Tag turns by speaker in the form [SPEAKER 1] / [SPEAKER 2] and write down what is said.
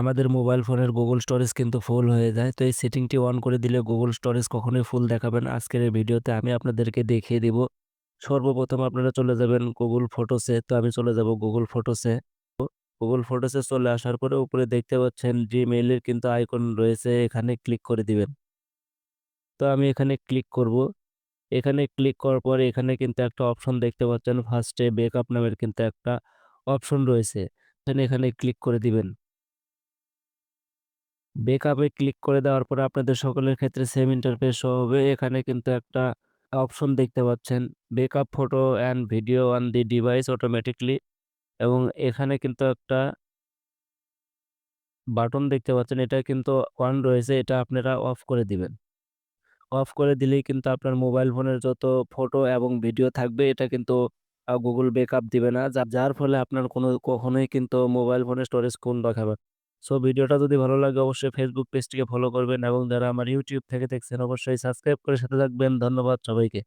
[SPEAKER 1] আমাদের মোবাইল ফোনের Google storage কিন্তু ফুল হয়ে যায়। তো এই সেটিংটি অন করে দিলে Google স্টোরেজ কখনোই ফুল দেখাবে না। আজকের এই ভিডিওতে আমি আপনাদেরকে দেখিয়ে দিব। সর্বপ্রথম আপনারা চলে যাবেন Google ফটোসে। তো আমি চলে যাব Google ফটোসে। Google ফটোসে চলে আসার পরে উপরে দেখতে পাচ্ছেন Gmail এর কিন্তু আইকন রয়েছে, এখানে ক্লিক করে দিবেন। তো আমি এখানে ক্লিক করব। এখানে ক্লিক করার পরে এখানে কিন্তু একটা অপশন দেখতে পাচ্ছেন, ফার্স্টে ব্যাকআপ নামের কিন্তু একটা অপশন রয়েছে। এখানে ক্লিক করে দিবেন। ব্যাকআপে ক্লিক করে দেওয়ার পরে আপনাদের সকলের ক্ষেত্রে সেম ইন্টারফেস শো হবে। এখানে কিন্তু একটা অপশন দেখতে পাচ্ছেন, backup photo and video on the device automatically, এবং এখানে কিন্তু একটা বাটন দেখতে পাচ্ছেন, এটা কিন্তু অন রয়েছে, এটা আপনারা অফ করে দিবেন। অফ করে দিলেই কিন্তু আপনার মোবাইল ফোনের যত ফটো এবং ভিডিও থাকবে এটা কিন্তু Google ব্যাকআপ দিবে না। যার ফলে আপনার কখনোই কিন্তু মোবাইল ফোনের স্টোরেজ ফুল দেখাবে। সো ভিডিওটা যদি ভালো লাগে অবশ্যই Facebook পেজটিকে ফলো করবেন, এবং যারা আমার YouTube থেকে দেখছেন অবশ্যই সাবস্ক্রাইব করে সাথে থাকবেন। ধন্যবাদ সবাইকে।